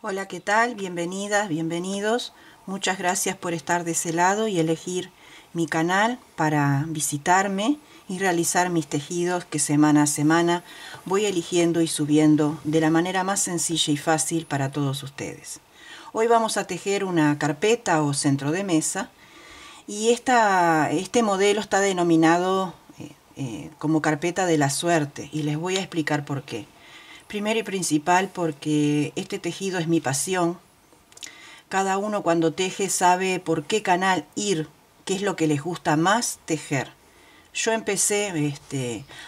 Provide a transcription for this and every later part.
Hola, ¿qué tal? Bienvenidas, bienvenidos. Muchas gracias por estar de ese lado y elegir mi canal para visitarme y realizar mis tejidos que semana a semana voy eligiendo y subiendo de la manera más sencilla y fácil para todos ustedes. Hoy vamos a tejer una carpeta o centro de mesa y este modelo está denominado como carpeta de la suerte y les voy a explicar por qué. Primero y principal porque este tejido es mi pasión. Cada uno cuando teje sabe por qué canal ir, qué es lo que les gusta más tejer. Yo empecé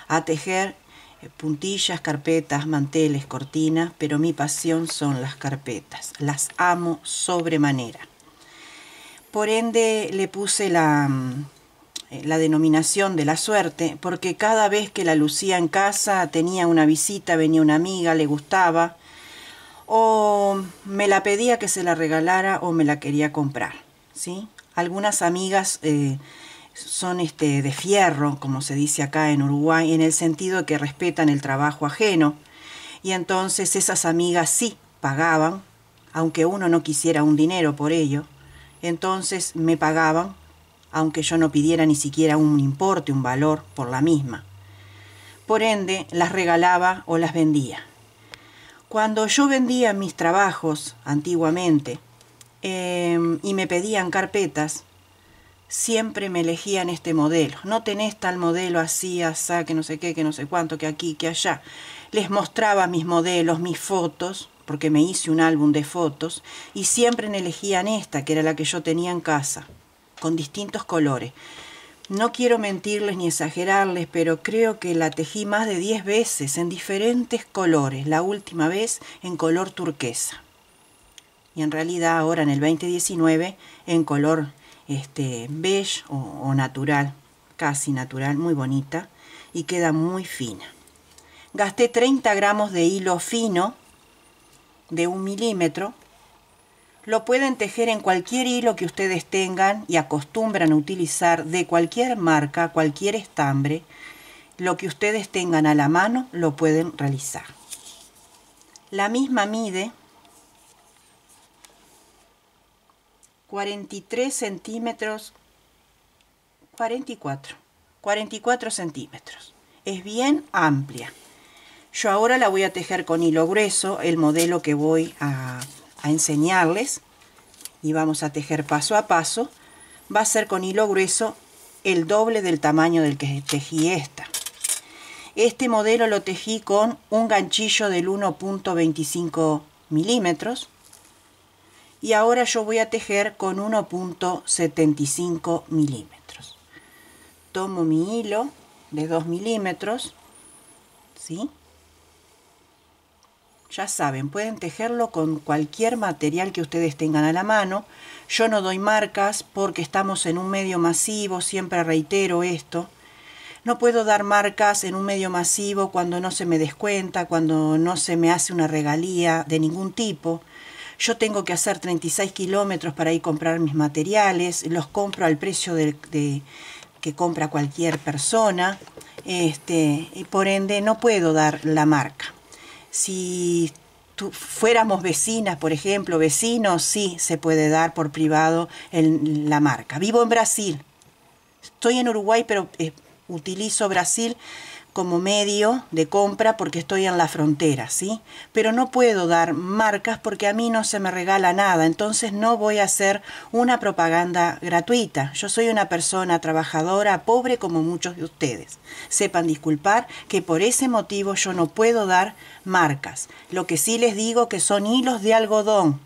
a tejer puntillas, carpetas, manteles, cortinas, pero mi pasión son las carpetas. Las amo sobremanera. Por ende le puse la denominación de la suerte, porque cada vez que la lucía en casa, tenía una visita, venía una amiga, le gustaba, o me la pedía que se la regalara o me la quería comprar, ¿sí? Algunas amigas son de fierro, como se dice acá en Uruguay, en el sentido de que respetan el trabajo ajeno, y entonces esas amigas sí pagaban, aunque uno no quisiera un dinero por ello, entonces me pagaban, aunque yo no pidiera ni siquiera un importe, un valor por la misma. Por ende, las regalaba o las vendía. Cuando yo vendía mis trabajos antiguamente y me pedían carpetas, siempre me elegían este modelo. No tenés tal modelo así, asá, que no sé qué, que no sé cuánto, que aquí, que allá. Les mostraba mis modelos, mis fotos, porque me hice un álbum de fotos, y siempre me elegían esta, que era la que yo tenía en casa, con distintos colores. No quiero mentirles ni exagerarles, pero creo que la tejí más de 10 veces en diferentes colores, la última vez en color turquesa. Y en realidad ahora en el 2019 en color beige o natural, casi natural, muy bonita y queda muy fina. Gasté 30 gramos de hilo fino de 1 milímetro. Lo pueden tejer en cualquier hilo que ustedes tengan y acostumbran a utilizar, de cualquier marca, cualquier estambre. Lo que ustedes tengan a la mano lo pueden realizar. La misma mide 43 centímetros, 44 centímetros. Es bien amplia. Yo ahora la voy a tejer con hilo grueso, el modelo que voy a enseñarles, y vamos a tejer paso a paso. Va a ser con hilo grueso el doble del tamaño del que tejí esta. Este modelo lo tejí con un ganchillo del 1.25 milímetros y ahora yo voy a tejer con 1.75 milímetros. Tomo mi hilo de 2 milímetros, ¿sí? Ya saben, pueden tejerlo con cualquier material que ustedes tengan a la mano. Yo no doy marcas porque estamos en un medio masivo, siempre reitero esto. No puedo dar marcas en un medio masivo cuando no se me descuenta, cuando no se me hace una regalía de ningún tipo. Yo tengo que hacer 36 kilómetros para ir a comprar mis materiales, los compro al precio que compra cualquier persona, y por ende no puedo dar la marca. Si fuéramos vecinas, por ejemplo, vecinos, sí se puede dar por privado la marca. Vivo en Brasil, estoy en Uruguay, pero utilizo Brasil como medio de compra porque estoy en la frontera, ¿sí? Pero no puedo dar marcas porque a mí no se me regala nada, entonces no voy a hacer una propaganda gratuita. Yo soy una persona trabajadora, pobre como muchos de ustedes. Sepan disculpar que por ese motivo yo no puedo dar marcas. Lo que sí les digo que son hilos de algodón.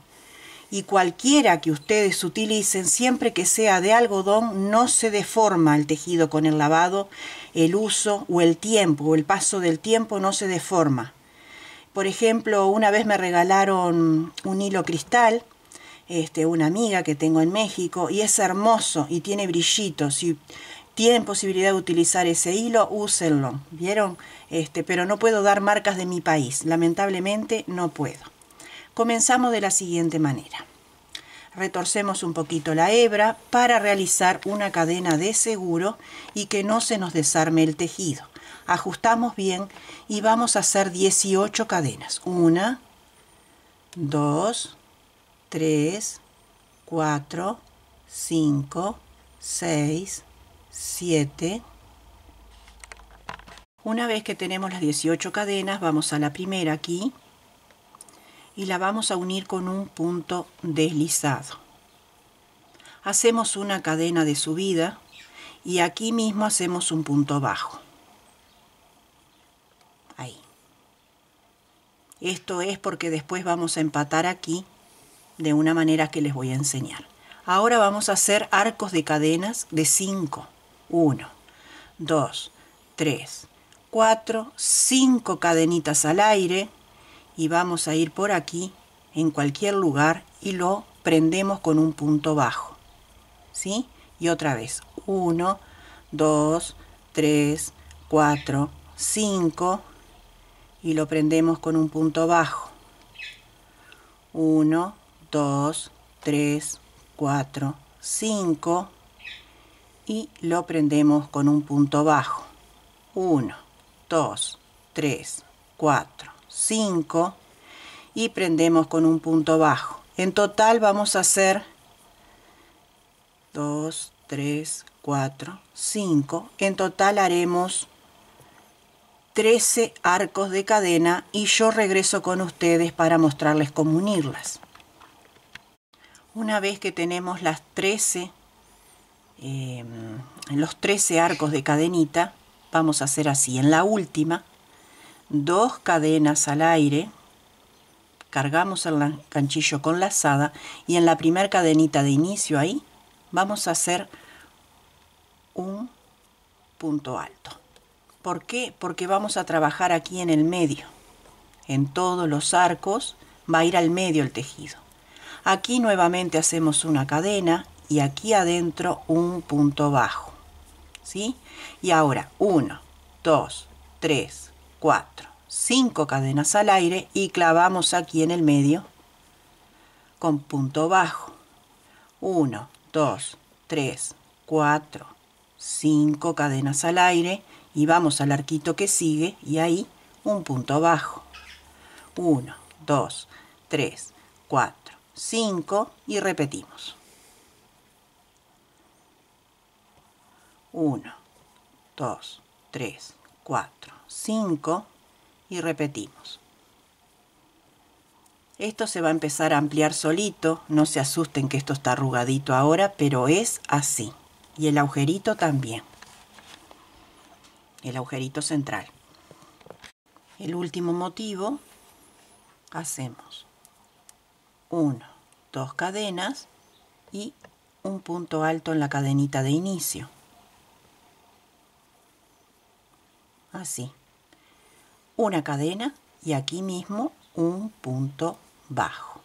Y cualquiera que ustedes utilicen, siempre que sea de algodón, no se deforma el tejido con el lavado, el uso o el tiempo, o el paso del tiempo no se deforma. Por ejemplo, una vez me regalaron un hilo cristal, una amiga que tengo en México, y es hermoso y tiene brillitos. Si tienen posibilidad de utilizar ese hilo, úsenlo, ¿vieron? Pero no puedo dar marcas de mi país, lamentablemente no puedo. Comenzamos de la siguiente manera. Retorcemos un poquito la hebra para realizar una cadena de seguro y que no se nos desarme el tejido. Ajustamos bien y vamos a hacer 18 cadenas. 1, 2, 3, 4, 5, 6, 7. Una vez que tenemos las 18 cadenas, vamos a la primera aquí y la vamos a unir con un punto deslizado. Hacemos una cadena de subida y aquí mismo hacemos un punto bajo. Ahí. Esto es porque después vamos a empatar aquí de una manera que les voy a enseñar. Ahora vamos a hacer arcos de cadenas de 5. 1, 2, 3, 4, 5 cadenitas al aire y vamos a ir por aquí en cualquier lugar y lo prendemos con un punto bajo. ¿Sí? Y otra vez. 1, 2, 3, 4, 5 y lo prendemos con un punto bajo. 1, 2, 3, 4, 5 y lo prendemos con un punto bajo. 1, 2, 3, 4, 5 y prendemos con un punto bajo. En total vamos a hacer 2, 3, 4, 5. En total haremos 13 arcos de cadena y yo regreso con ustedes para mostrarles cómo unirlas. Una vez que tenemos los 13 arcos de cadenita, vamos a hacer así. En la última, 2 cadenas al aire, cargamos el ganchillo con lazada y en la primera cadenita de inicio ahí vamos a hacer un punto alto. ¿Por qué? Porque vamos a trabajar aquí en el medio. En todos los arcos va a ir al medio el tejido. Aquí nuevamente hacemos una cadena y aquí adentro un punto bajo. ¿Sí? Y ahora 1, 2, 3, 4, 5 cadenas al aire y clavamos aquí en el medio con punto bajo. 1, 2, 3, 4, 5 cadenas al aire y vamos al arquito que sigue y ahí un punto bajo. 1, 2, 3, 4, 5 y repetimos. 1, 2, 3, 4, 5 y repetimos. Esto se va a empezar a ampliar solito, no se asusten que esto está arrugadito ahora, pero es así. Y el agujerito también. El agujerito central. El último motivo, hacemos 1, 2 cadenas y un punto alto en la cadenita de inicio. Así. Una cadena y aquí mismo un punto bajo.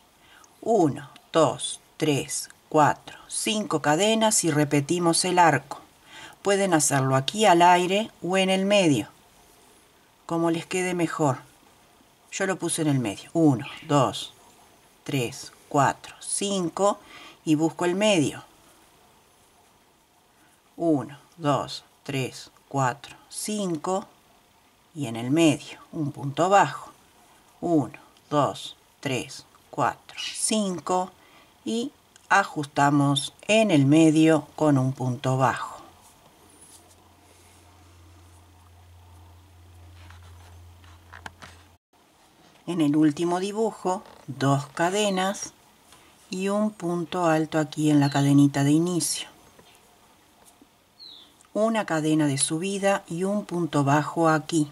1, 2, 3, 4, 5 cadenas y repetimos el arco. Pueden hacerlo aquí al aire o en el medio, como les quede mejor. Yo lo puse en el medio. 1, 2, 3, 4, 5 y busco el medio. 1, 2, 3, 4, 5 y en el medio un punto bajo. 1, 2, 3, 4, 5 y ajustamos en el medio con un punto bajo. En el último dibujo, 2 cadenas y un punto alto aquí en la cadenita de inicio. Una cadena de subida y un punto bajo aquí.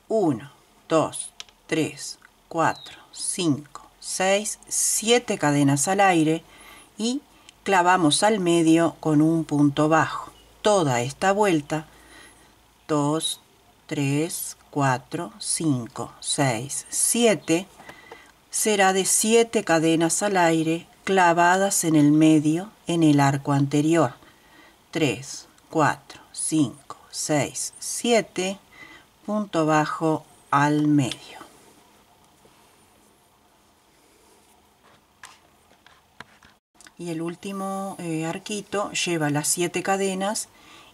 1, 2, 3, 4, 5, 6, 7 cadenas al aire y clavamos al medio con un punto bajo. Toda esta vuelta, 2, 3, 4, 5, 6, 7, será de 7 cadenas al aire clavadas en el medio en el arco anterior. 3, 4, 5, 6, 7, punto bajo al medio. Y el último arquito lleva las 7 cadenas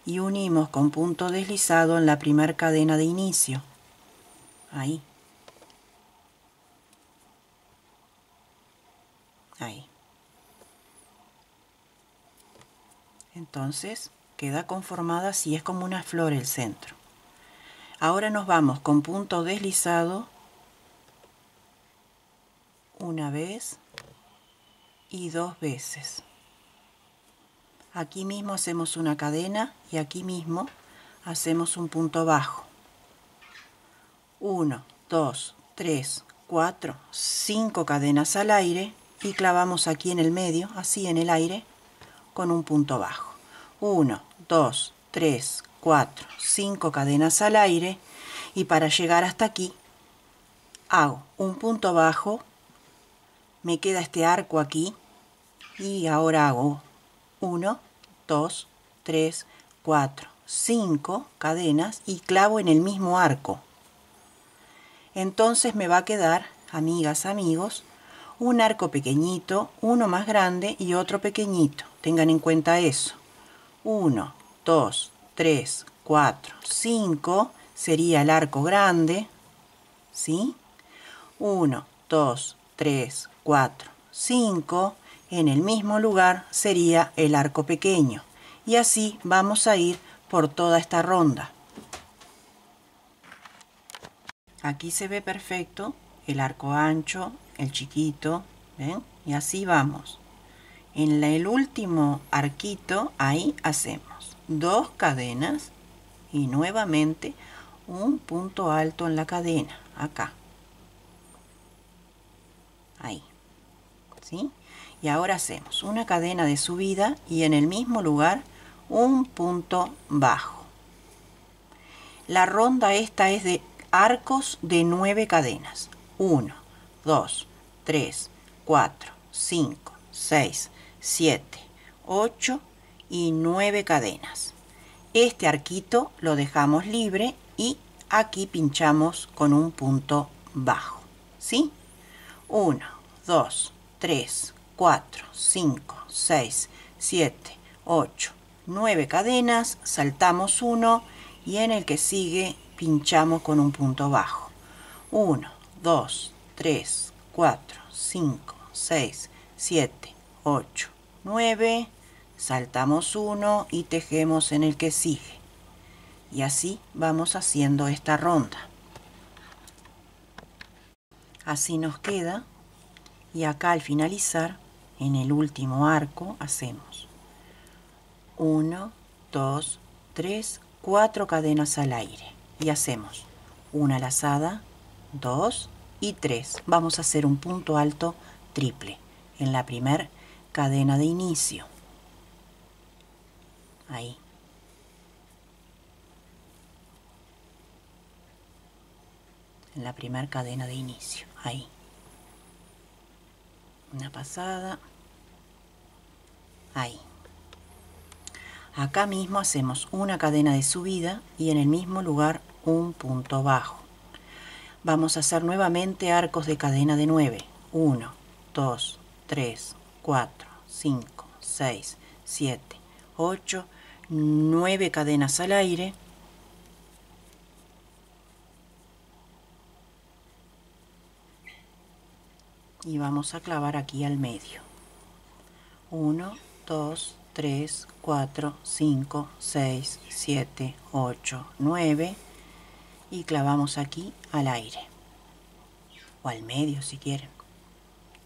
y unimos con punto deslizado en la primera cadena de inicio. Ahí. Ahí. Entonces queda conformada así, es como una flor el centro. Ahora nos vamos con punto deslizado una vez y 2 veces. Aquí mismo hacemos una cadena y aquí mismo hacemos un punto bajo. 1, 2, 3, 4, 5 cadenas al aire y clavamos aquí en el medio, así en el aire, con un punto bajo. 1, 2, 3, 4, 5 cadenas al aire y para llegar hasta aquí hago un punto bajo, me queda este arco aquí y ahora hago 1, 2, 3, 4, 5 cadenas y clavo en el mismo arco. Entonces me va a quedar, amigas, amigos, un arco pequeñito, uno más grande y otro pequeñito. Tengan en cuenta eso. 1, 2, 3, 4, 5 sería el arco grande, ¿sí? 1, 2, 3, 4, 5. En el mismo lugar sería el arco pequeño. Y así vamos a ir por toda esta ronda. Aquí se ve perfecto el arco ancho, el chiquito, ¿ven? Y así vamos. En el último arquito, ahí hacemos 2 cadenas y nuevamente un punto alto en la cadena, acá. Ahí, ¿sí? Y ahora hacemos una cadena de subida y en el mismo lugar un punto bajo. La ronda esta es de arcos de 9 cadenas. 1, 2, 3, 4, 5, 6, 7, 8 y 9 cadenas. Este arquito lo dejamos libre y aquí pinchamos con un punto bajo, ¿sí? 1, 2, 3, 4, 5, 6, 7, 8, 9 cadenas, saltamos 1 y en el que sigue pinchamos con un punto bajo. 1, 2, 3, 4, 5, 6, 7, 8, 9, saltamos 1 y tejemos en el que sigue. Y así vamos haciendo esta ronda. Así nos queda. Y acá al finalizar, en el último arco, hacemos 1, 2, 3, 4 cadenas al aire. Y hacemos una lazada, 2 y 3. Vamos a hacer un punto alto triple en la primera cadena de inicio. Ahí. En la primera cadena de inicio. Ahí. Una pasada. Ahí. Acá mismo hacemos una cadena de subida y en el mismo lugar un punto bajo. Vamos a hacer nuevamente arcos de cadena de 9. 1, 2, 3, 4, 5, 6, 7, 8, 9 cadenas al aire. Y vamos a clavar aquí al medio. 1, 2, 3, 4, 5, 6, 7, 8, 9 y clavamos aquí al aire o al medio si quieren.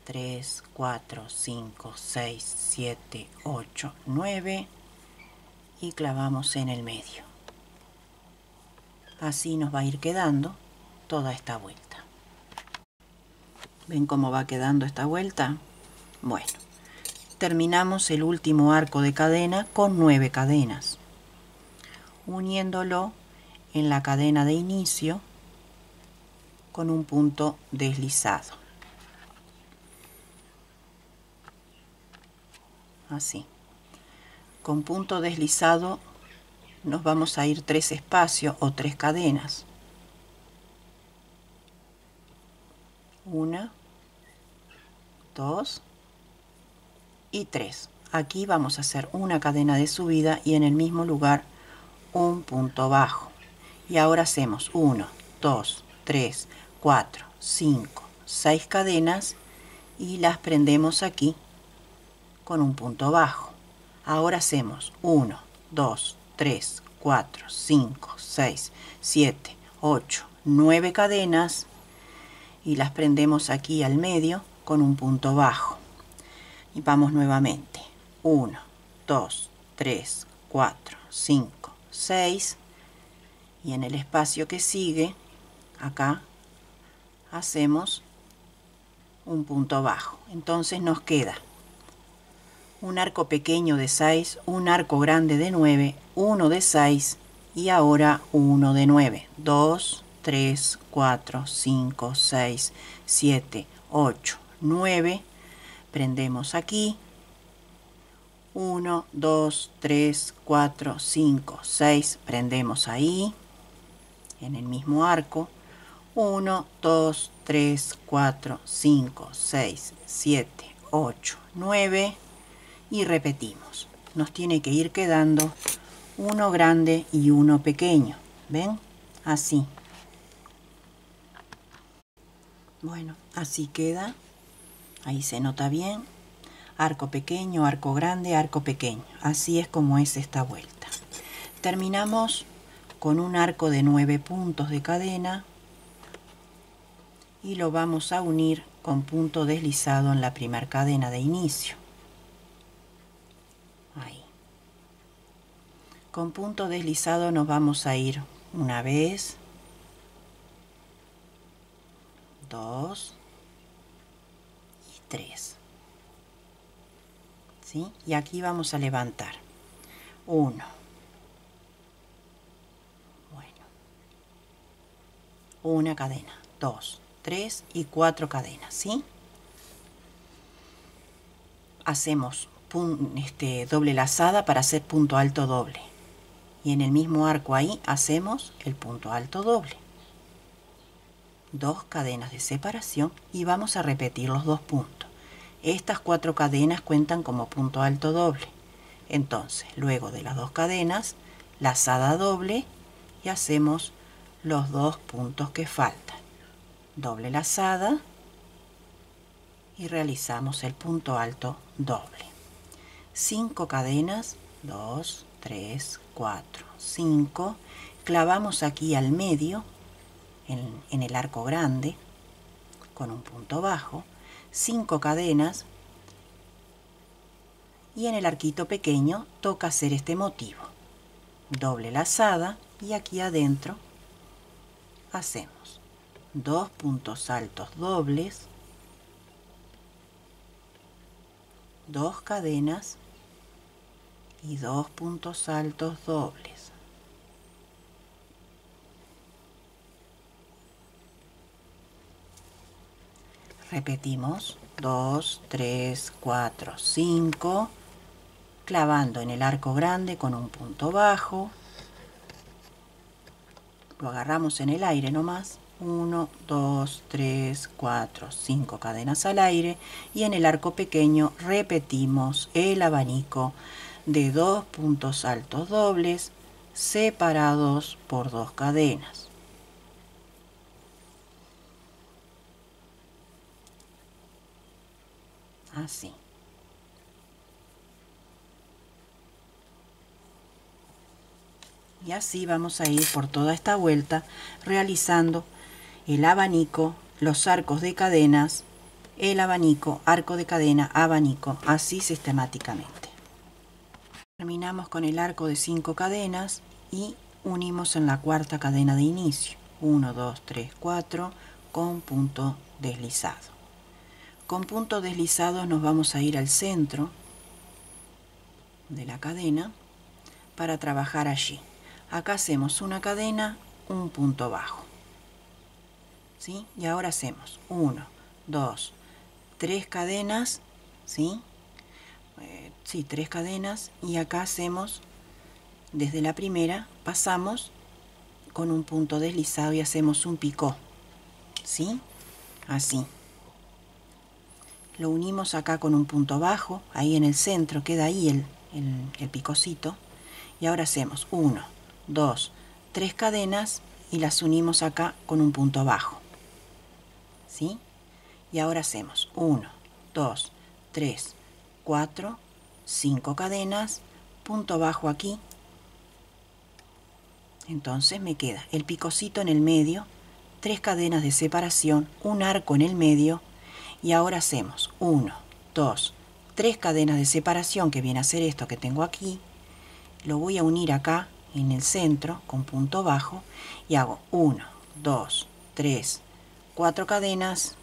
3, 4, 5, 6, 7, 8, 9 y clavamos en el medio. Así nos va a ir quedando toda esta vuelta. ¿Ven cómo va quedando esta vuelta? Bueno, terminamos el último arco de cadena con 9 cadenas, uniéndolo en la cadena de inicio con un punto deslizado. Así. Con punto deslizado nos vamos a ir 3 espacios o 3 cadenas. 1, 2 y 3. Aquí vamos a hacer una cadena de subida y en el mismo lugar un punto bajo. Y ahora hacemos 1, 2, 3, 4, 5, 6 cadenas y las prendemos aquí con un punto bajo. Ahora hacemos 1, 2, 3, 4, 5, 6, 7, 8, 9 cadenas y las prendemos aquí al medio con un punto bajo. Y vamos nuevamente. 1, 2, 3, 4, 5, 6 y en el espacio que sigue, acá, hacemos un punto bajo. Entonces nos queda un arco pequeño de 6, un arco grande de 9, uno de 6 y ahora uno de 9. 2, 3, 4, 5, 6, 7, 8, 9. Prendemos aquí. 1, 2, 3, 4, 5, 6. Prendemos ahí, en el mismo arco. 1, 2, 3, 4, 5, 6, 7, 8, 9. Y repetimos. Nos tiene que ir quedando uno grande y uno pequeño. ¿Ven? Así. Bueno, así queda. Ahí se nota bien. Arco pequeño, arco grande, arco pequeño. Así es como es esta vuelta. Terminamos con un arco de 9 puntos de cadena y lo vamos a unir con punto deslizado en la primera cadena de inicio. Ahí. Con punto deslizado nos vamos a ir una vez, 2 y 3. ¿Sí? Y aquí vamos a levantar 1. Bueno. Una cadena, 2, 3 y 4 cadenas, ¿sí? Hacemos doble lazada para hacer punto alto doble. Y en el mismo arco ahí hacemos el punto alto doble. 2 cadenas de separación y vamos a repetir los 2 puntos. Estas 4 cadenas cuentan como punto alto doble. Entonces, luego de las 2 cadenas, lazada doble y hacemos los 2 puntos que faltan. Doble lazada y realizamos el punto alto doble. 5 cadenas, 2, 3, 4, 5. Clavamos aquí al medio, en el arco grande, con un punto bajo. 5 cadenas y en el arquito pequeño toca hacer este motivo. Doble lazada y aquí adentro hacemos 2 puntos altos dobles, 2 cadenas y 2 puntos altos dobles. Repetimos 2, 3, 4, 5, clavando en el arco grande con un punto bajo. Lo agarramos en el aire nomás. 1, 2, 3, 4, 5 cadenas al aire y en el arco pequeño repetimos el abanico de 2 puntos altos dobles separados por 2 cadenas. Así. Y así vamos a ir por toda esta vuelta realizando el abanico, los arcos de cadenas, el abanico, arco de cadena, abanico, así sistemáticamente. Terminamos con el arco de 5 cadenas y unimos en la cuarta cadena de inicio. 1, 2, 3, 4 con punto deslizado. Con punto deslizado nos vamos a ir al centro de la cadena para trabajar allí. Acá hacemos una cadena, un punto bajo. ¿Sí? Y ahora hacemos 1, 2, 3 cadenas, ¿sí? 3 cadenas y acá hacemos desde la primera, pasamos con un punto deslizado y hacemos un picó, ¿sí? Así. Lo unimos acá con un punto bajo, ahí en el centro, queda ahí el picocito. Y ahora hacemos 1, 2, 3 cadenas y las unimos acá con un punto bajo. ¿Sí? Y ahora hacemos 1, 2, 3, 4, 5 cadenas, punto bajo aquí. Entonces me queda el picocito en el medio, 3 cadenas de separación, un arco en el medio, y ahora hacemos 1, 2, 3 cadenas de separación, que viene a ser esto que tengo aquí. Lo voy a unir acá en el centro con punto bajo y hago 1, 2, 3, 4 cadenas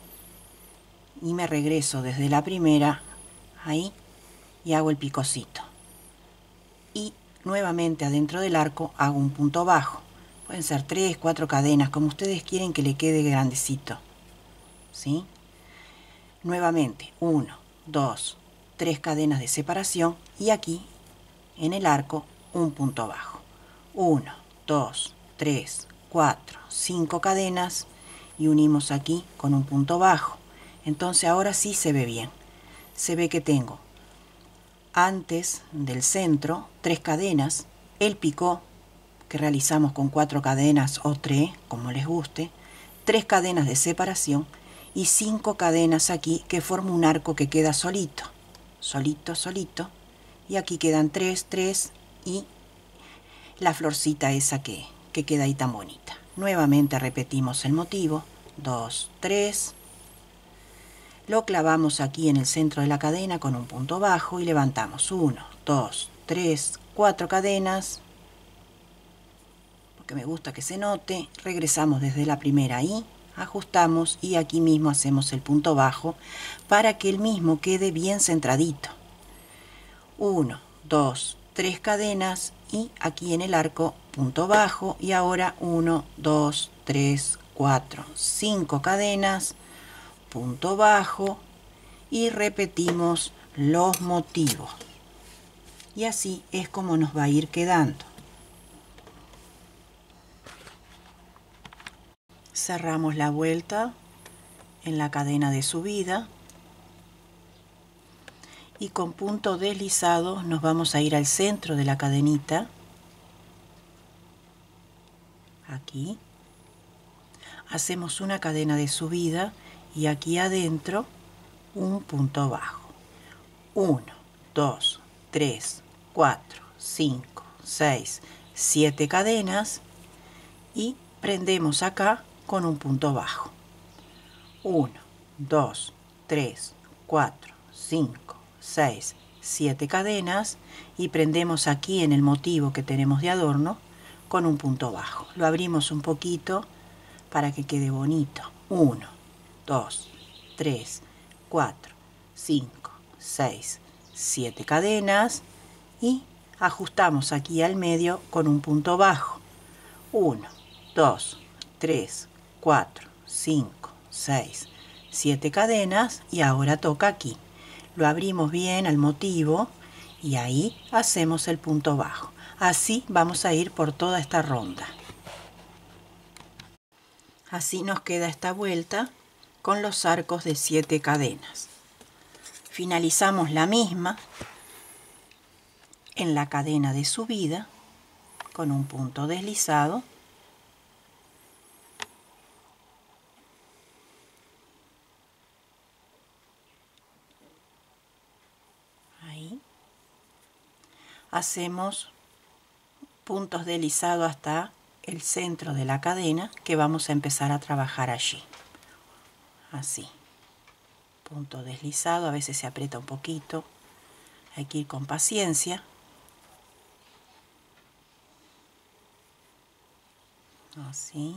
y me regreso desde la primera ahí y hago el picocito. Y nuevamente adentro del arco hago un punto bajo. Pueden ser 3, 4 cadenas, como ustedes quieren que le quede grandecito. ¿Sí? Nuevamente 1, 2, 3 cadenas de separación y aquí en el arco un punto bajo. 1, 2, 3, 4, 5 cadenas y unimos aquí con un punto bajo. Entonces ahora sí se ve bien. Se ve que tengo antes del centro 3 cadenas, el picó que realizamos con 4 cadenas o 3, como les guste, 3 cadenas de separación y 5 cadenas aquí que forma un arco que queda solito, solito, solito, y aquí quedan 3, 3 y la florcita esa que queda ahí tan bonita. Nuevamente repetimos el motivo, 2, 3, lo clavamos aquí en el centro de la cadena con un punto bajo y levantamos 1, 2, 3, 4 cadenas, porque me gusta que se note. Regresamos desde la primera ahí, ajustamos y aquí mismo hacemos el punto bajo para que el mismo quede bien centradito. 1, 2, 3 cadenas y aquí en el arco punto bajo y ahora 1, 2, 3, 4, 5 cadenas, punto bajo y repetimos los motivos. Y así es como nos va a ir quedando. Cerramos la vuelta en la cadena de subida y con punto deslizado nos vamos a ir al centro de la cadenita, aquí hacemos una cadena de subida y aquí adentro un punto bajo. 1, 2, 3, 4, 5, 6, 7 cadenas y prendemos acá con un punto bajo. 1, 2, 3, 4, 5, 6, 7 cadenas y prendemos aquí en el motivo que tenemos de adorno con un punto bajo. Lo abrimos un poquito para que quede bonito. 1, 2, 3, 4, 5, 6, 7 cadenas y ajustamos aquí al medio con un punto bajo. 1, 2, 3, 4, 5, 6, 7 cadenas y ahora toca aquí. Lo abrimos bien al motivo y ahí hacemos el punto bajo. Así vamos a ir por toda esta ronda. Así nos queda esta vuelta con los arcos de 7 cadenas. Finalizamos la misma en la cadena de subida con un punto deslizado. Ahí. Hacemos puntos deslizados hasta el centro de la cadena que vamos a empezar a trabajar allí. Así. Punto deslizado, a veces se aprieta un poquito. Hay que ir con paciencia. Así.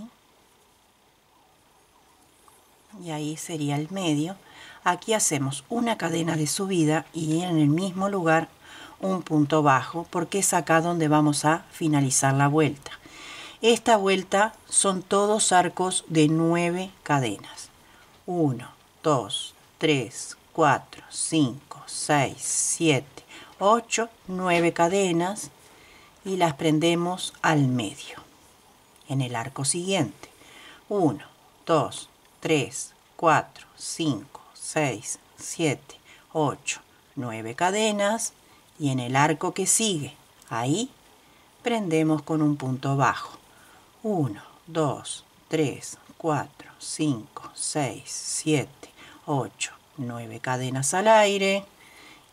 Y ahí sería el medio. Aquí hacemos una cadena de subida y en el mismo lugar un punto bajo, porque es acá donde vamos a finalizar la vuelta. Esta vuelta son todos arcos de 9 cadenas. 1, 2, 3, 4, 5, 6, 7, 8, 9 cadenas y las prendemos al medio en el arco siguiente. 1, 2, 3, 4, 5, 6, 7, 8, 9 cadenas y en el arco que sigue, ahí prendemos con un punto bajo. 1, 2, 3, 4, 5, 6, 7, 8, 9 cadenas al aire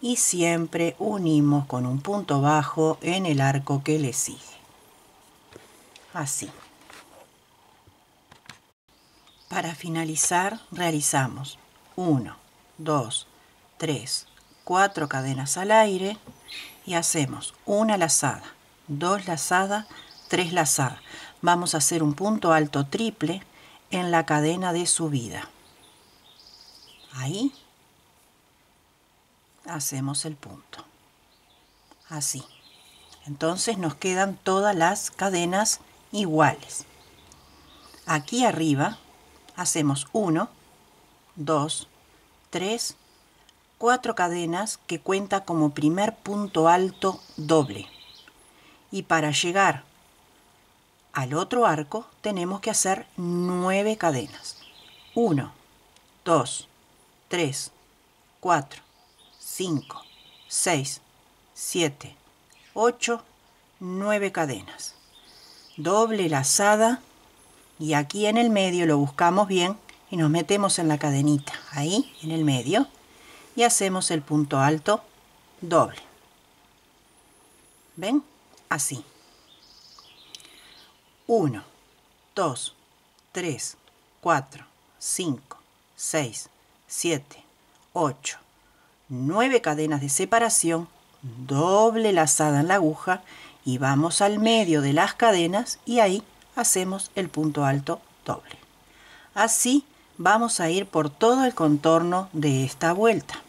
y siempre unimos con un punto bajo en el arco que le sigue. Así. Para finalizar realizamos 1, 2, 3, 4 cadenas al aire y hacemos una lazada, 2 lazadas, 3 lazadas. Vamos a hacer un punto alto triple en la cadena de subida. Ahí hacemos el punto. Así. Entonces nos quedan todas las cadenas iguales. Aquí arriba hacemos 1, 2, 3, 4 cadenas que cuenta como primer punto alto doble. Y para llegar al otro arco tenemos que hacer 9 cadenas. 1, 2, 3, 4, 5, 6, 7, 8, 9 cadenas. Doble lazada y aquí en el medio lo buscamos bien y nos metemos en la cadenita, ahí en el medio, y hacemos el punto alto doble. ¿Ven? Así. 1, 2, 3, 4, 5, 6, 7, 8, 9 cadenas de separación, doble lazada en la aguja y vamos al medio de las cadenas y ahí hacemos el punto alto doble. Así vamos a ir por todo el contorno de esta vuelta.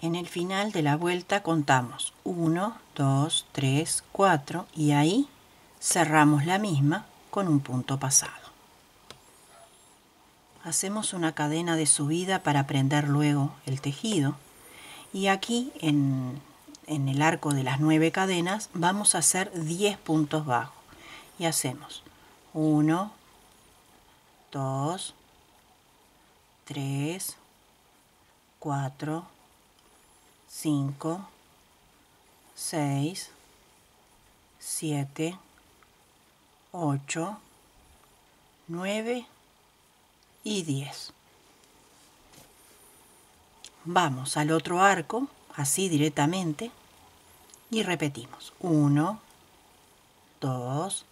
En el final de la vuelta contamos 1, 2, 3, 4 y ahí cerramos la misma con un punto pasado. Hacemos una cadena de subida para prender luego el tejido y aquí en el arco de las 9 cadenas vamos a hacer 10 puntos bajos y hacemos 1, 2, 3, 4, 5, 6, 7, 8, 9 y 10. Vamos al otro arco, así directamente, y repetimos. 1, 2,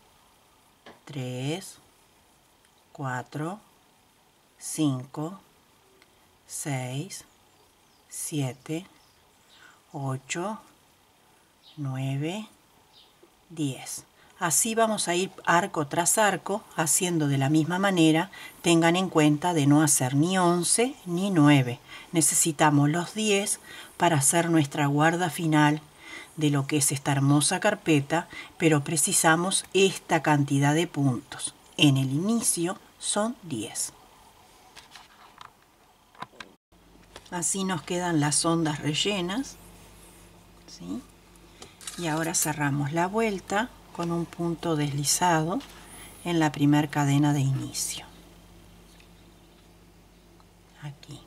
3, 4, 5, 6, 7, 8, 9, 10. Así vamos a ir arco tras arco, haciendo de la misma manera. Tengan en cuenta de no hacer ni 11 ni 9. Necesitamos los 10 para hacer nuestra guarda final de lo que es esta hermosa carpeta, pero precisamos esta cantidad de puntos. En el inicio son 10. Así nos quedan las ondas rellenas, ¿sí? Y ahora cerramos la vuelta con un punto deslizado en la primera cadena de inicio. Aquí.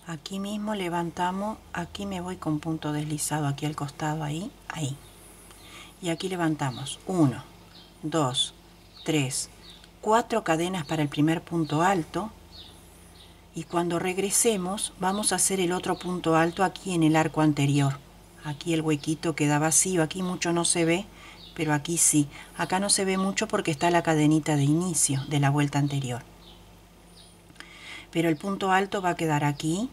Aquí mismo levantamos, aquí me voy con punto deslizado aquí al costado, ahí, ahí. Y aquí levantamos 1, 2, 3, 4 cadenas para el primer punto alto. Y cuando regresemos vamos a hacer el otro punto alto aquí en el arco anterior. Aquí el huequito queda vacío, aquí mucho no se ve, pero aquí sí. Acá no se ve mucho porque está la cadenita de inicio de la vuelta anterior. Pero el punto alto va a quedar aquí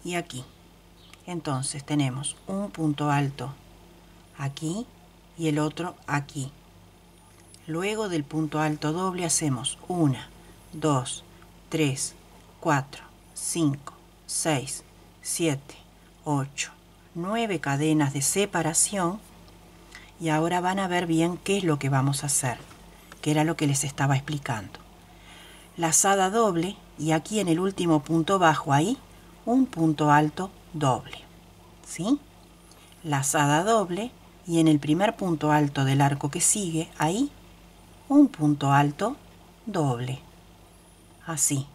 y aquí. Entonces tenemos un punto alto aquí y el otro aquí. Luego del punto alto doble hacemos 1, 2, 3, 4, 5, 6, 7, 8, 9 cadenas de separación y ahora van a ver bien qué es lo que vamos a hacer, que era lo que les estaba explicando. Lazada doble y aquí en el último punto bajo ahí un punto alto doble, ¿sí? Lazada doble y en el primer punto alto del arco que sigue ahí un punto alto doble, así.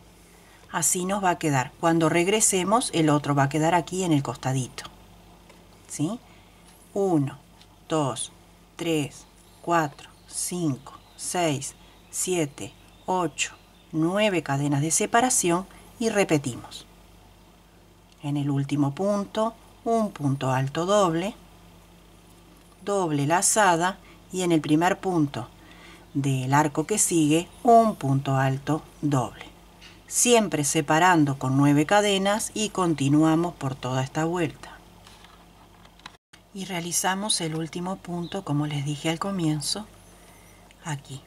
Así nos va a quedar. Cuando regresemos, el otro va a quedar aquí en el costadito, ¿sí? 1, 2, 3, 4, 5, 6, 7, 8, 9 cadenas de separación y repetimos. En el último punto, un punto alto doble, doble lazada y en el primer punto del arco que sigue, un punto alto doble. Siempre separando con 9 cadenas y continuamos por toda esta vuelta. Y realizamos el último punto, como les dije al comienzo, aquí.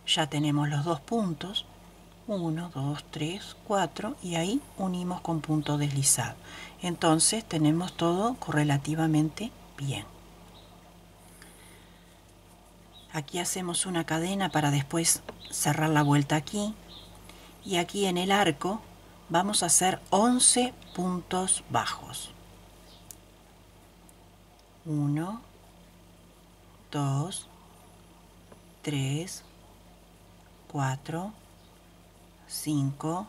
Ya tenemos los dos puntos, 1, 2, 3, 4, y ahí unimos con punto deslizado. Entonces tenemos todo correlativamente bien. Aquí hacemos una cadena para después cerrar la vuelta aquí. Y aquí en el arco vamos a hacer 11 puntos bajos. 1, 2, 3, 4, 5,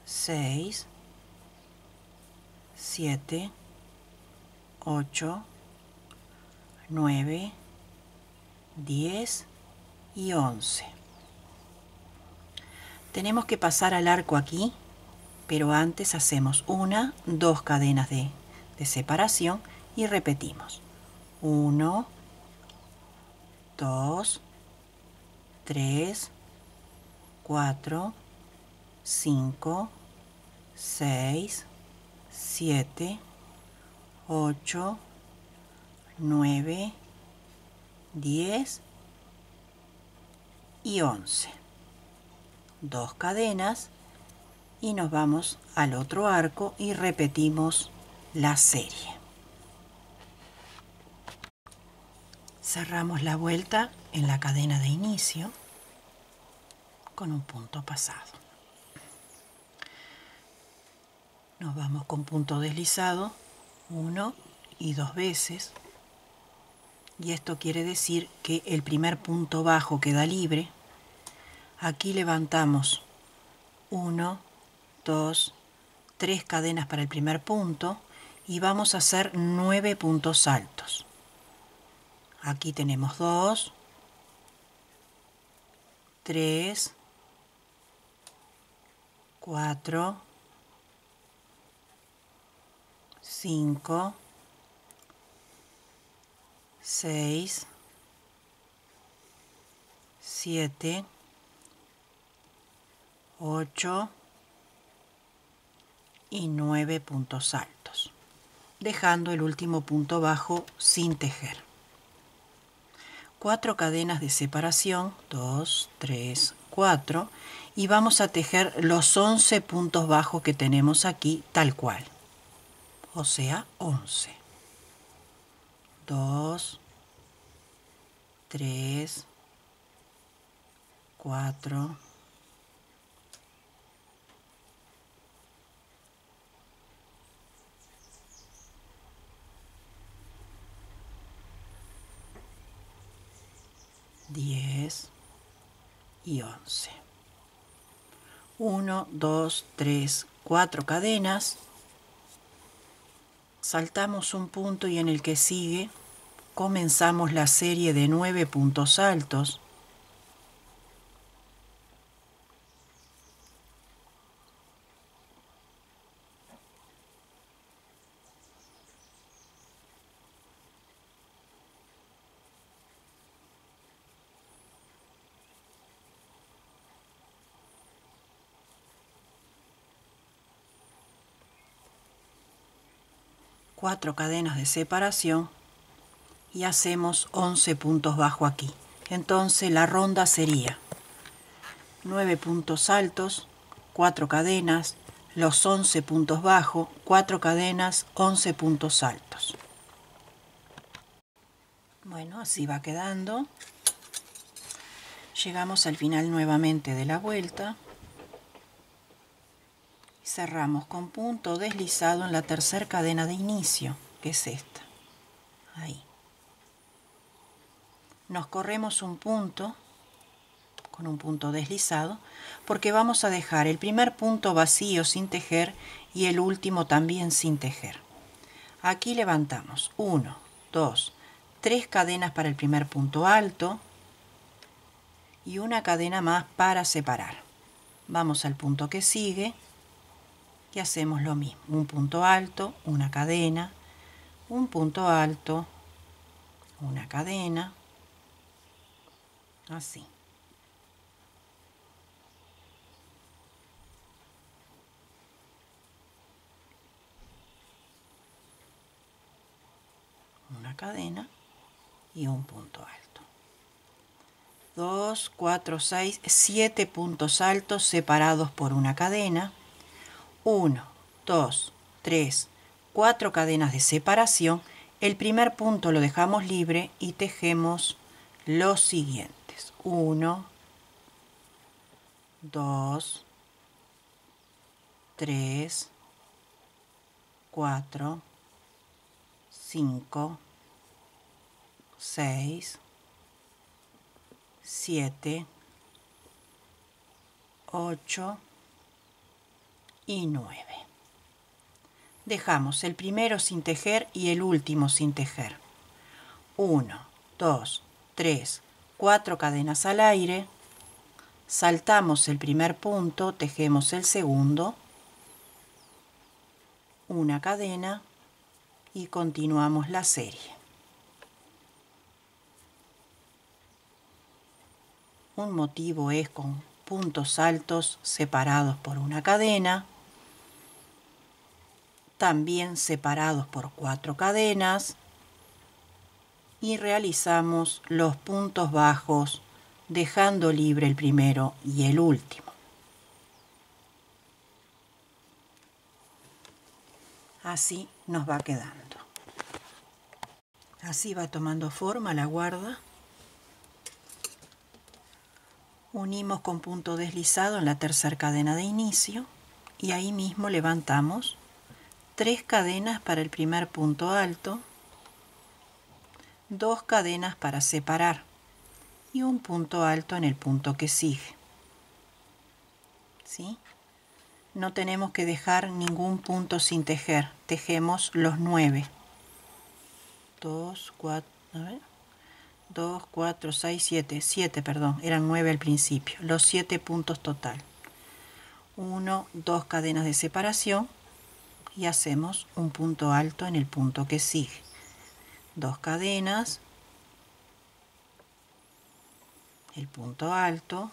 6, 7, 8, 9, 10 y 11. Tenemos que pasar al arco aquí, pero antes hacemos 1, 2 cadenas de separación y repetimos. 1, 2, 3, 4, 5, 6, 7, 8, 9, 10 y 11. 2 cadenas y nos vamos al otro arco y repetimos la serie. Cerramos la vuelta en la cadena de inicio con un punto pasado. Nos vamos con punto deslizado 1 y 2 veces, y esto quiere decir que el primer punto bajo queda libre. Aquí levantamos 1, 2, 3 cadenas para el primer punto y vamos a hacer 9 puntos altos. Aquí tenemos 2, 3, 4, 5, 6, 7, 8 y 9 puntos altos, dejando el último punto bajo sin tejer. 4 cadenas de separación, 2, 3, 4, y vamos a tejer los 11 puntos bajos que tenemos aquí tal cual, o sea 11. 2, 3, 4, 10 y 11. 1, 2, 3, 4 cadenas, saltamos un punto y en el que sigue comenzamos la serie de 9 puntos altos. Cuatro cadenas de separación y hacemos 11 puntos bajos aquí. Entonces la ronda sería 9 puntos altos, 4 cadenas, los 11 puntos bajos, 4 cadenas, 11 puntos altos. Bueno, así va quedando. Llegamos al final nuevamente de la vuelta. Cerramos con punto deslizado en la tercera cadena de inicio, que es esta. Ahí. Nos corremos un punto con un punto deslizado, porque vamos a dejar el primer punto vacío sin tejer y el último también sin tejer. Aquí levantamos 1, 2, 3 cadenas para el primer punto alto y una cadena más para separar. Vamos al punto que sigue y hacemos lo mismo, un punto alto, una cadena, un punto alto, una cadena, así. Una cadena y un punto alto. 2, 4, 6, 7 puntos altos separados por una cadena. 1, 2, 3, 4 cadenas de separación. El primer punto lo dejamos libre y tejemos los siguientes. 1, 2, 3, 4, 5, 6, 7, 8 y 9. Dejamos el primero sin tejer y el último sin tejer. 1, 2, 3, 4 cadenas al aire. Saltamos el primer punto, tejemos el segundo, una cadena y continuamos la serie. Un motivo es con puntos altos separados por una cadena, también separados por 4 cadenas, y realizamos los puntos bajos dejando libre el primero y el último. Así nos va quedando. Así va tomando forma la guarda. Unimos con punto deslizado en la tercera cadena de inicio y ahí mismo levantamos 3 cadenas para el primer punto alto, 2 cadenas para separar y un punto alto en el punto que sigue. ¿Sí? No tenemos que dejar ningún punto sin tejer, tejemos los 9. 2, 4, a ver. 2, 4, 6, 7, 7, perdón, eran 9 al principio, los 7 puntos total. 1, 2 cadenas de separación y hacemos un punto alto en el punto que sigue. 2 cadenas, el punto alto,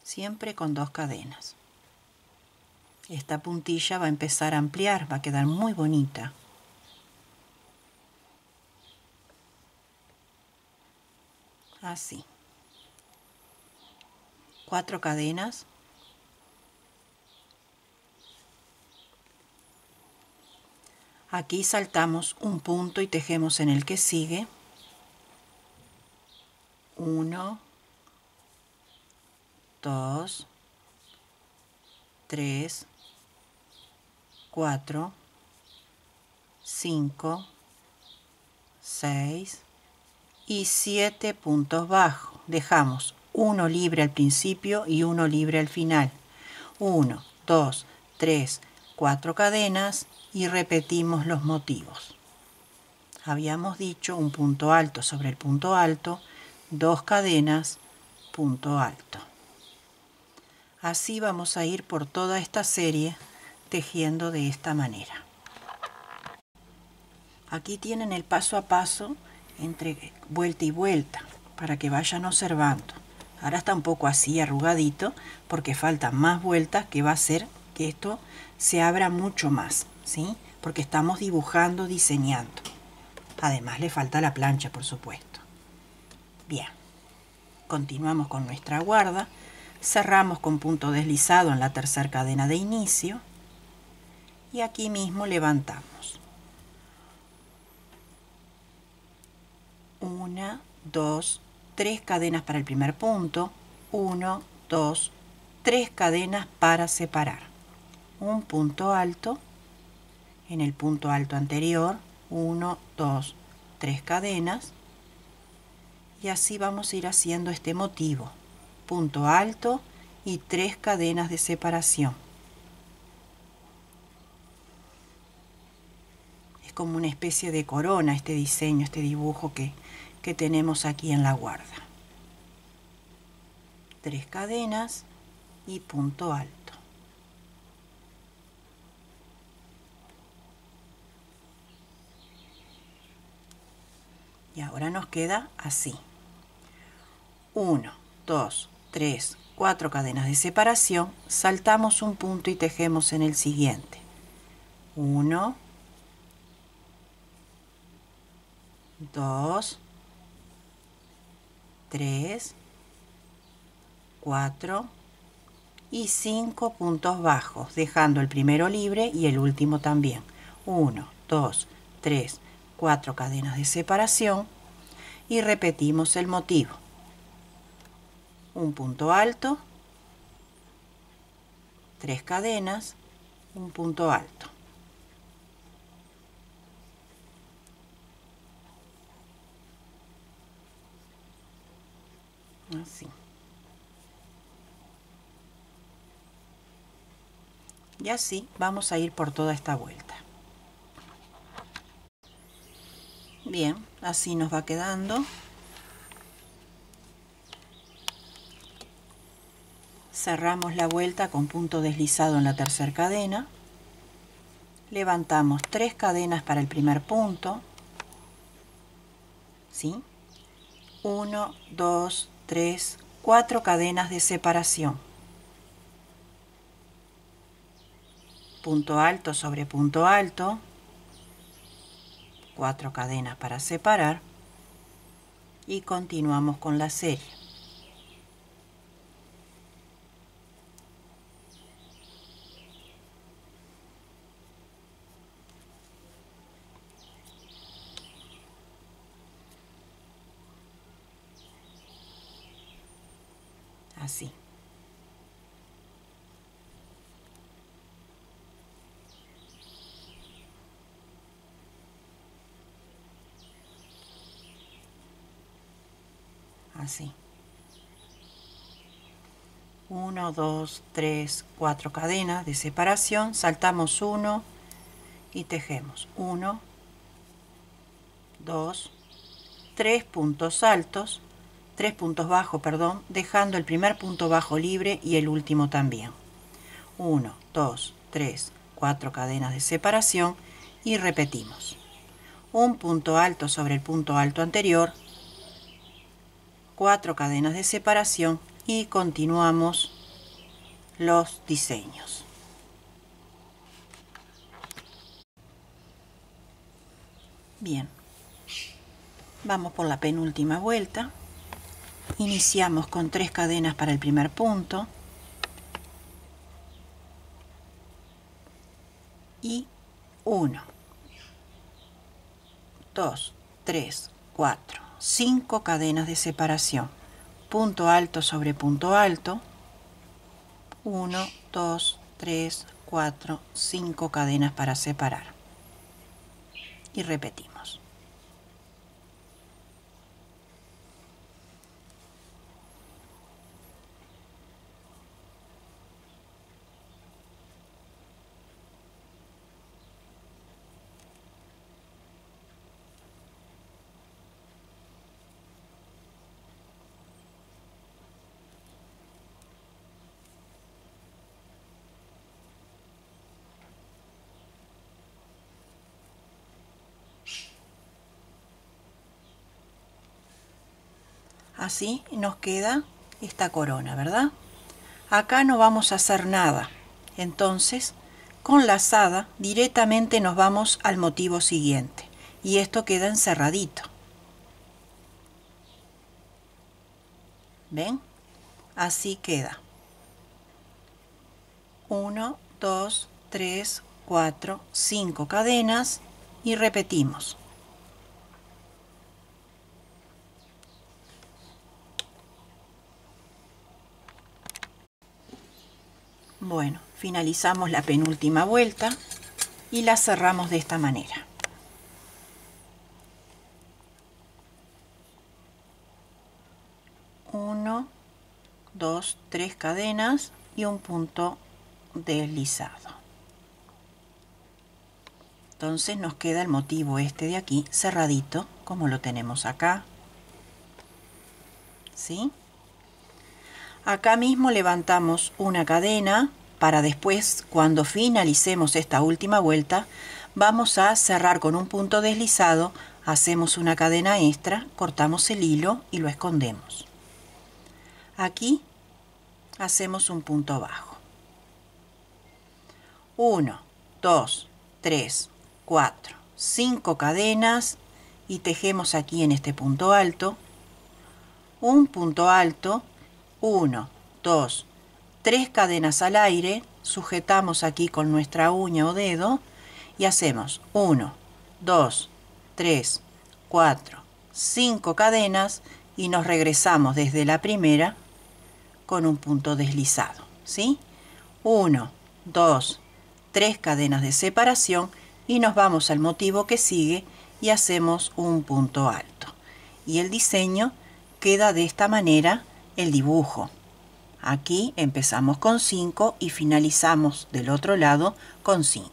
siempre con 2 cadenas. Esta puntilla va a empezar a ampliar, va a quedar muy bonita. Así. 4 cadenas. Aquí saltamos un punto y tejemos en el que sigue. 1, 2, 3, 4, 5, 6 y 7 puntos bajos. Dejamos uno libre al principio y uno libre al final. 1, 2, 3, 4 cadenas y repetimos los motivos. Habíamos dicho un punto alto sobre el punto alto, 2 cadenas, punto alto. Así vamos a ir por toda esta serie tejiendo de esta manera. Aquí tienen el paso a paso entre vuelta y vuelta para que vayan observando. Ahora está un poco así arrugadito porque faltan más vueltas que va a hacer que esto se abra mucho más, ¿sí? Porque estamos dibujando, diseñando. Además le falta la plancha, por supuesto. Bien, continuamos con nuestra guarda. Cerramos con punto deslizado en la tercera cadena de inicio y aquí mismo levantamos 1, 2, 3 cadenas para el primer punto, 1, 2, 3 cadenas para separar, un punto alto en el punto alto anterior, 1, 2, 3 cadenas Y así vamos a ir haciendo este motivo. Punto alto y 3 cadenas de separación. Es como una especie de corona este diseño, este dibujo que tenemos aquí en la guarda. 3 cadenas y punto alto. Y ahora nos queda así. 1, 2, 3, 4 cadenas de separación, saltamos un punto y tejemos en el siguiente. 1, 2, 3, 4 y 5 puntos bajos, dejando el primero libre y el último también. 1, 2, 3, 4 cadenas de separación y repetimos el motivo. Un punto alto, 3 cadenas, un punto alto. Así. Y así vamos a ir por toda esta vuelta. Bien, así nos va quedando. Cerramos la vuelta con punto deslizado en la tercera cadena. Levantamos 3 cadenas para el primer punto. ¿Sí? 1, 2, 3, 4 cadenas de separación. Punto alto sobre punto alto. 4 cadenas para separar. Y continuamos con la serie. Así. Así. 1, 2, 3, 4 cadenas de separación, saltamos 1 y tejemos 1, 2, 3 puntos altos, 3 puntos bajos, perdón, dejando el primer punto bajo libre y el último también. 1, 2, 3, 4 cadenas de separación y repetimos. Un punto alto sobre el punto alto anterior, 4 cadenas de separación y continuamos los diseños. Bien, vamos por la penúltima vuelta. Iniciamos con 3 cadenas para el primer punto y 1, 2, 3, 4, 5 cadenas de separación. Punto alto sobre punto alto. 1, 2, 3, 4, 5 cadenas para separar. Y repetimos. Así nos queda esta corona, ¿verdad? Acá no vamos a hacer nada. Entonces, con lazada directamente nos vamos al motivo siguiente. Y esto queda encerradito. ¿Ven? Así queda. 1, 2, 3, 4, 5 cadenas y repetimos. Bueno, finalizamos la penúltima vuelta y la cerramos de esta manera. 1, 2, 3 cadenas y un punto deslizado. Entonces nos queda el motivo este de aquí cerradito, como lo tenemos acá. ¿Sí? Acá mismo levantamos una cadena para después, cuando finalicemos esta última vuelta, vamos a cerrar con un punto deslizado, hacemos una cadena extra, cortamos el hilo y lo escondemos. Aquí hacemos un punto bajo. 1, 2, 3, 4, 5 cadenas y tejemos aquí en este punto alto, un punto alto, 1, 2, 3 cadenas al aire, sujetamos aquí con nuestra uña o dedo y hacemos 1, 2, 3, 4, 5 cadenas y nos regresamos desde la primera con un punto deslizado, ¿sí? 1, 2, 3 cadenas de separación y nos vamos al motivo que sigue y hacemos un punto alto. Y el diseño queda de esta manera, el dibujo. Aquí empezamos con 5 y finalizamos del otro lado con 5.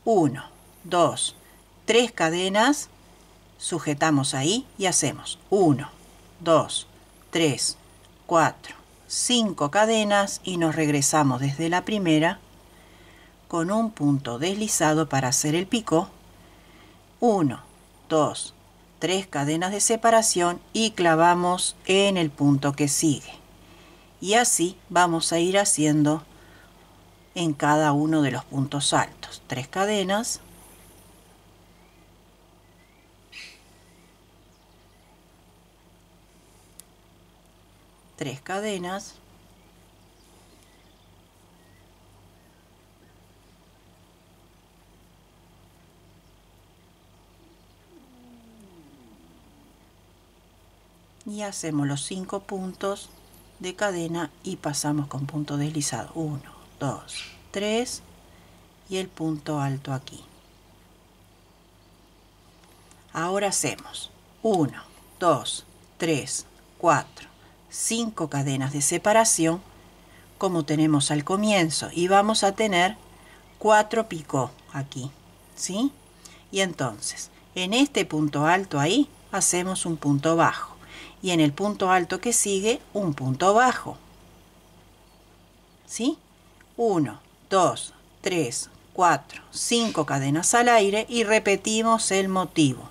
1, 2, 3 cadenas, sujetamos ahí y hacemos 1, 2, 3, 4, 5 cadenas y nos regresamos desde la primera con un punto deslizado para hacer el picot. 1, 2, 3 cadenas de separación y clavamos en el punto que sigue. Y así vamos a ir haciendo en cada uno de los puntos altos. 3 cadenas. Tres cadenas. Y hacemos los 5 puntos de cadena y pasamos con punto deslizado. 1, 2, 3 y el punto alto aquí. Ahora hacemos 1, 2, 3, 4, 5 cadenas de separación como tenemos al comienzo y vamos a tener 4 picots aquí, ¿sí? Y entonces en este punto alto ahí hacemos un punto bajo y en el punto alto que sigue un punto bajo, ¿sí? 1, 2, 3, 4, 5 cadenas al aire y repetimos el motivo.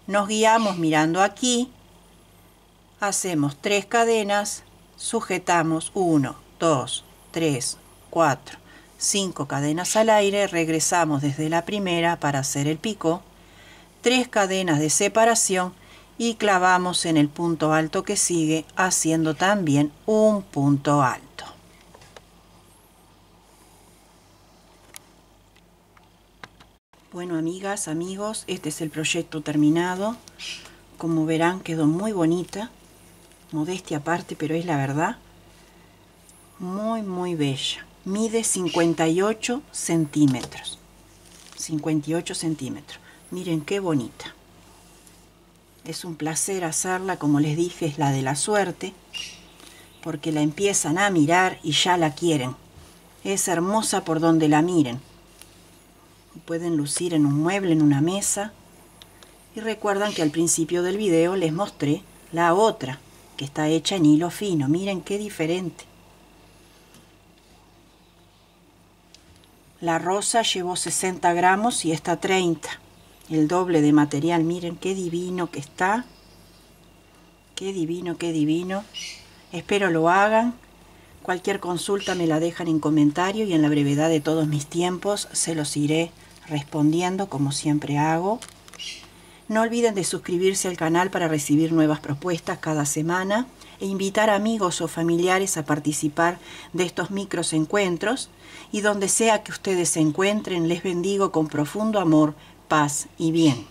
Nos guiamos mirando aquí, hacemos 3 cadenas, sujetamos 1, 2, 3, 4, 5 cadenas al aire, regresamos desde la primera para hacer el picot, 3 cadenas de separación y clavamos en el punto alto que sigue haciendo también un punto alto. Bueno, amigas, amigos, este es el proyecto terminado. Como verán, quedó muy bonita, modestia aparte, pero es la verdad, muy bella. Mide 58 centímetros. 58 centímetros. Miren qué bonita. Es un placer hacerla, como les dije, es la de la suerte, porque la empiezan a mirar y ya la quieren. Es hermosa por donde la miren. Pueden lucir en un mueble, en una mesa. Y recuerdan que al principio del video les mostré la otra, que está hecha en hilo fino. Miren qué diferente. La rosa llevó 60 gramos y esta 30. El doble de material. Miren qué divino que está. Qué divino, qué divino. Espero lo hagan. Cualquier consulta me la dejan en comentario y en la brevedad de todos mis tiempos se los iré respondiendo como siempre hago. No olviden de suscribirse al canal para recibir nuevas propuestas cada semana e invitar a amigos o familiares a participar de estos micros encuentros, y donde sea que ustedes se encuentren, les bendigo con profundo amor, paz y bien.